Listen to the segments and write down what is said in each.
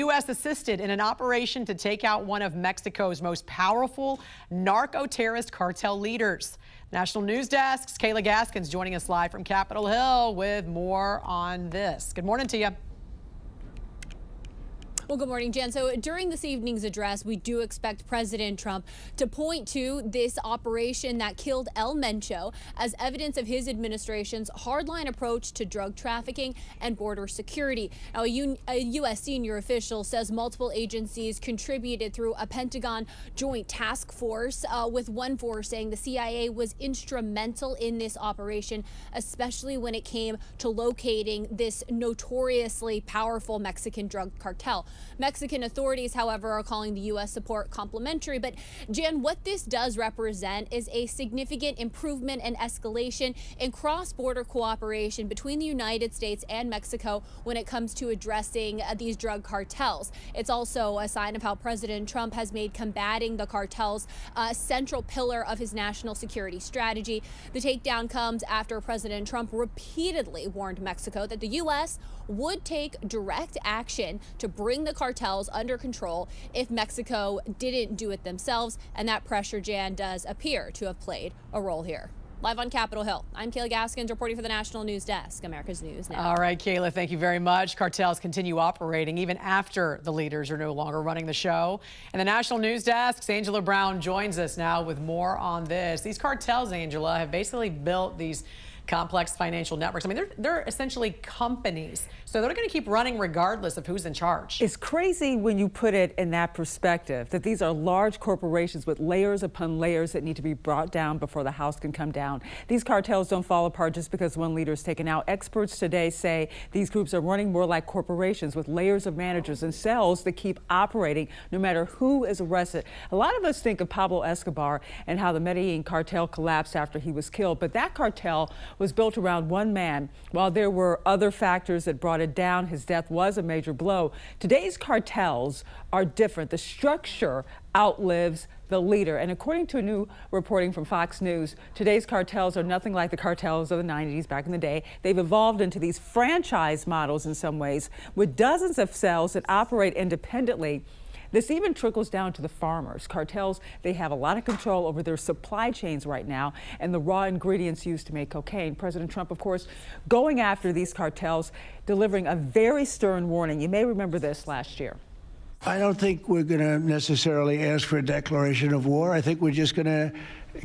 U.S. assisted in an operation to take out one of Mexico's most powerful narco-terrorist cartel leaders. National News Desk's Kayla Gaskins joining us live from Capitol Hill with more on this. Good morning to you. Well, good morning, Jen. So during this evening's address, we do expect President Trump to point to this operation that killed Mencho as evidence of his administration's hardline approach to drug trafficking and border security. Now, a U.S. senior official says multiple agencies contributed through a Pentagon joint task force, with one force saying the CIA was instrumental in this operation, especially when it came to locating this notoriously powerful Mexican drug cartel. Mexican authorities, however, are calling the U.S. support complimentary. But, Jan, what this does represent is a significant improvement and escalation in cross-border cooperation between the United States and Mexico when it comes to addressing these drug cartels. It's also a sign of how President Trump has made combating the cartels a central pillar of his national security strategy. The takedown comes after President Trump repeatedly warned Mexico that the U.S. would take direct action to bring the cartels under control if Mexico didn't do it themselves, and that pressure, Jan, does appear to have played a role here. Live on Capitol Hill, I'm Kayla Gaskins reporting for the National News Desk, America's News Now. All right, Kayla, thank you very much. Cartels continue operating even after the leaders are no longer running the show. And the National News Desk's Angela Brown joins us now with more on this. These cartels, Angela, have basically built these complex financial networks. I mean, they're essentially companies, so they're going to keep running regardless of who's in charge. It's crazy when you put it in that perspective, that these are large corporations with layers upon layers that need to be brought down before the house can come down. These cartels don't fall apart just because one leader is taken out. Experts today say these groups are running more like corporations with layers of managers and cells that keep operating no matter who is arrested. A lot of us think of Pablo Escobar and how the Medellin cartel collapsed after he was killed, but that cartel was built around one man. While there were other factors that brought it down, his death was a major blow. Today's cartels are different. The structure outlives the leader. And according to a new reporting from Fox News, today's cartels are nothing like the cartels of the 90s back in the day. They've evolved into these franchise models in some ways, with dozens of cells that operate independently. This even trickles down to the farmers. Cartels, they have a lot of control over their supply chains right now and the raw ingredients used to make cocaine. President Trump, of course, going after these cartels, delivering a very stern warning. You may remember this last year. I don't think we're going to necessarily ask for a declaration of war. I think we're just going to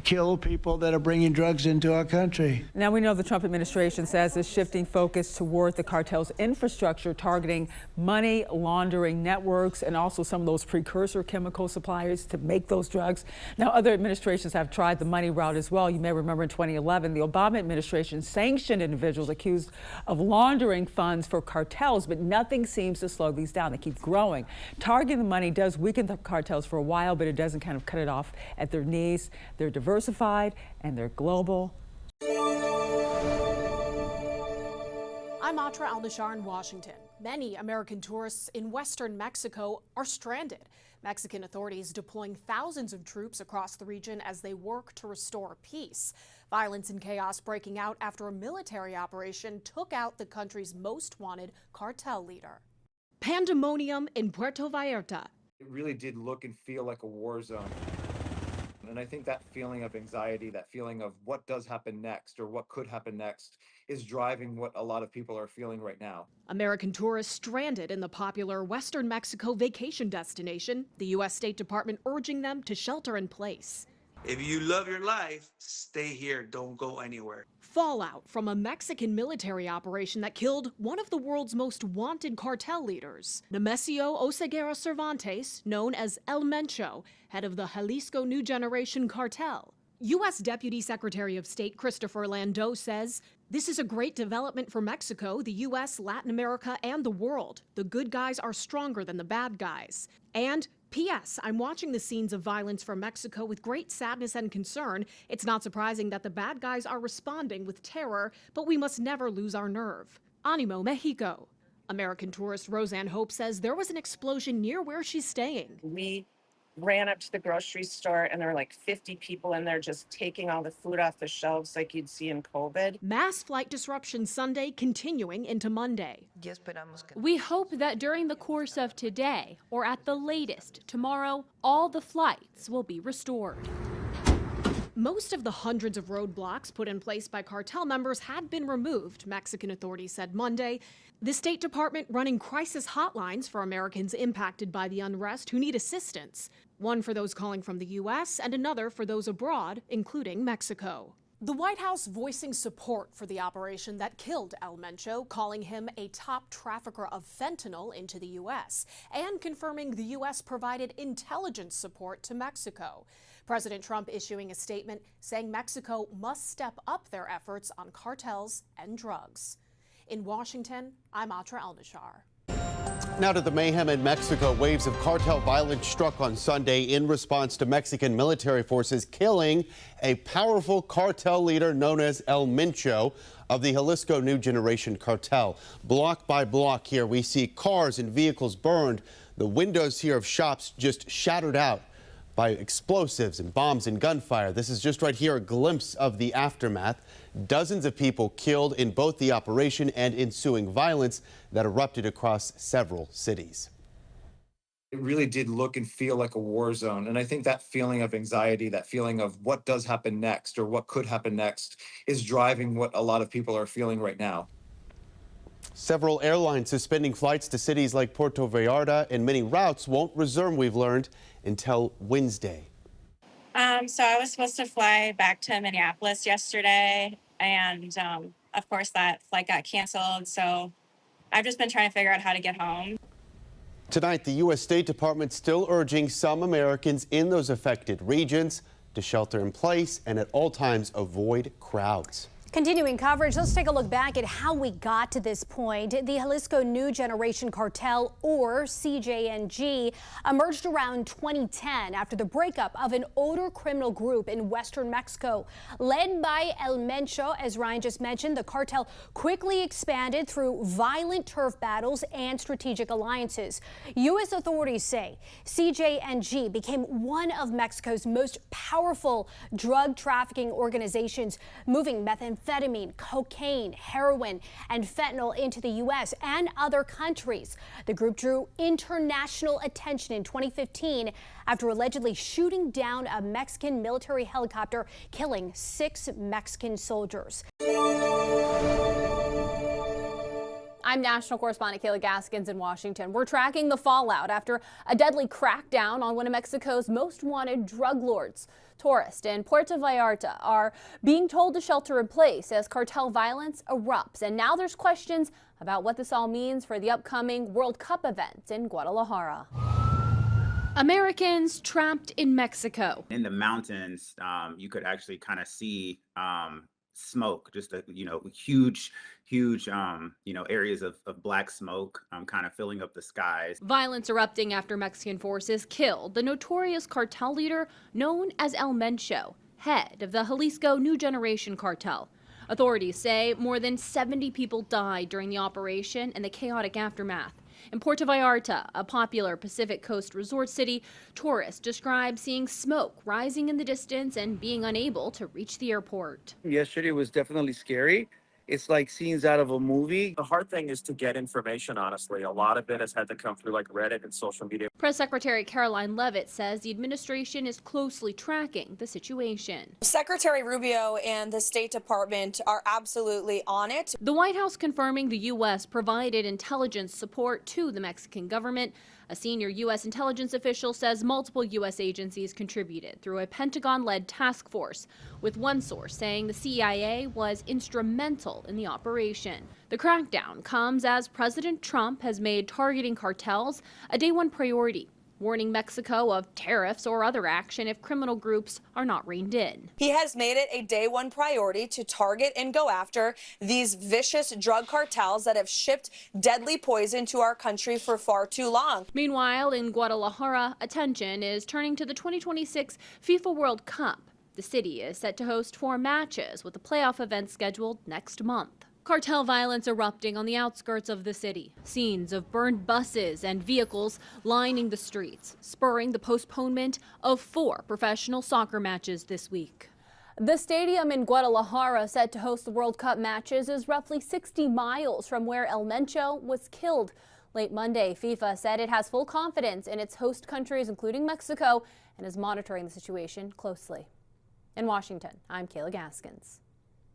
kill people that are bringing drugs into our country. Now, we know the Trump administration says it's shifting focus toward the cartel's infrastructure, targeting money laundering networks and also some of those precursor chemical suppliers to make those drugs. Now, other administrations have tried the money route as well. You may remember in 2011, the Obama administration sanctioned individuals accused of laundering funds for cartels, but nothing seems to slow these down. They keep growing. Targeting the money does weaken the cartels for a while, but it doesn't kind of cut it off at their knees. They're diversified and they're global. I'm Atra Al-Nashar in Washington. Many American tourists in western Mexico are stranded. Mexican authorities deploying thousands of troops across the region as they work to restore peace. Violence and chaos breaking out after a military operation took out the country's most wanted cartel leader. Pandemonium in Puerto Vallarta. It really did look and feel like a war zone. And I think that feeling of anxiety, that feeling of what does happen next or what could happen next is driving what a lot of people are feeling right now. American tourists stranded in the popular Western Mexico vacation destination, the U.S. State Department urging them to shelter in place. If you love your life, stay here, don't go anywhere. Fallout from a Mexican military operation that killed one of the world's most wanted cartel leaders, Nemesio Oseguera Cervantes, known as El Mencho, head of the Jalisco New Generation Cartel. U.S. Deputy Secretary of State Christopher Landau says, "This is a great development for Mexico, the U.S., Latin America, and the world. The good guys are stronger than the bad guys." And P.S. I'm watching the scenes of violence from Mexico with great sadness and concern. It's not surprising that the bad guys are responding with terror, but we must never lose our nerve. Animo, Mexico. American tourist Roseanne Hope says there was an explosion near where she's staying. We ran up to the grocery store and there were like 50 people in there just taking all the food off the shelves like you'd see in COVID. Mass flight disruption Sunday continuing into Monday. We hope that during the course of today, or at the latest tomorrow, all the flights will be restored. Most of the hundreds of roadblocks put in place by cartel members had been removed, Mexican authorities said Monday. The State Department running crisis hotlines for Americans impacted by the unrest who need assistance. One for those calling from the U.S. and another for those abroad, including Mexico. The White House voicing support for the operation that killed El Mencho, calling him a top trafficker of fentanyl into the U.S., and confirming the U.S. provided intelligence support to Mexico. President Trump issuing a statement saying Mexico must step up their efforts on cartels and drugs. In Washington, I'm Atra El-Nashar. Now to the mayhem in Mexico. Waves of cartel violence struck on Sunday in response to Mexican military forces killing a powerful cartel leader known as El Mencho of the Jalisco New Generation Cartel. Block by block here, we see cars and vehicles burned. The windows here of shops just shattered out by explosives and bombs and gunfire. This is just right here a glimpse of the aftermath. Dozens of people killed in both the operation and ensuing violence that erupted across several cities. It really did look and feel like a war zone. And I think that feeling of anxiety, that feeling of what does happen next or what could happen next is driving what a lot of people are feeling right now. Several airlines suspending flights to cities like Puerto Vallarta, and many routes won't resume, we've learned, until Wednesday. So I was supposed to fly back to Minneapolis yesterday, and of course that flight got canceled. So I've just been trying to figure out how to get home. Tonight, the U.S. State Department still urging some Americans in those affected regions to shelter in place and at all times avoid crowds. Continuing coverage, let's take a look back at how we got to this point. The Jalisco New Generation Cartel, or CJNG, emerged around 2010 after the breakup of an older criminal group in western Mexico. Led by El Mencho, as Ryan just mentioned, the cartel quickly expanded through violent turf battles and strategic alliances. U.S. authorities say CJNG became one of Mexico's most powerful drug trafficking organizations, moving methamphetamine, cocaine, heroin, and fentanyl into the U.S. and other countries. The group drew international attention in 2015 after allegedly shooting down a Mexican military helicopter, killing 6 Mexican soldiers. I'm national correspondent Kayla Gaskins in Washington. We're tracking the fallout after a deadly crackdown on one of Mexico's most wanted drug lords. Tourists in Puerto Vallarta are being told to shelter in place as cartel violence erupts. And now there's questions about what this all means for the upcoming World Cup event in Guadalajara. Americans trapped in Mexico. In the mountains, you could actually kind of see smoke, just a huge areas of black smoke kind of filling up the skies. Violence erupting after Mexican forces killed the notorious cartel leader known as El Mencho, head of the Jalisco New Generation Cartel. Authorities say more than 70 people died during the operation and the chaotic aftermath. In Puerto Vallarta, a popular Pacific Coast resort city, tourists describe seeing smoke rising in the distance and being unable to reach the airport. Yesterday was definitely scary. It's like scenes out of a movie. The hard thing is to get information, honestly. A lot of it has had to come through like Reddit and social media. Press Secretary Caroline Leavitt says the administration is closely tracking the situation. Secretary Rubio and the State Department are absolutely on it. The White House confirming the U.S. provided intelligence support to the Mexican government. A senior U.S. intelligence official says multiple U.S. agencies contributed through a Pentagon-led task force, with one source saying the CIA was instrumental in the operation. The crackdown comes as President Trump has made targeting cartels a day-one priority, warning Mexico of tariffs or other action if criminal groups are not reined in. He has made it a day-one priority to target and go after these vicious drug cartels that have shipped deadly poison to our country for far too long. Meanwhile, in Guadalajara, attention is turning to the 2026 FIFA World Cup. The city is set to host 4 matches with the playoff event scheduled next month. Cartel violence erupting on the outskirts of the city. Scenes of burned buses and vehicles lining the streets, spurring the postponement of 4 professional soccer matches this week. The stadium in Guadalajara, set to host the World Cup matches, is roughly 60 miles from where El Mencho was killed. Late Monday, FIFA said it has full confidence in its host countries, including Mexico, and is monitoring the situation closely. In Washington, I'm Kayla Gaskins.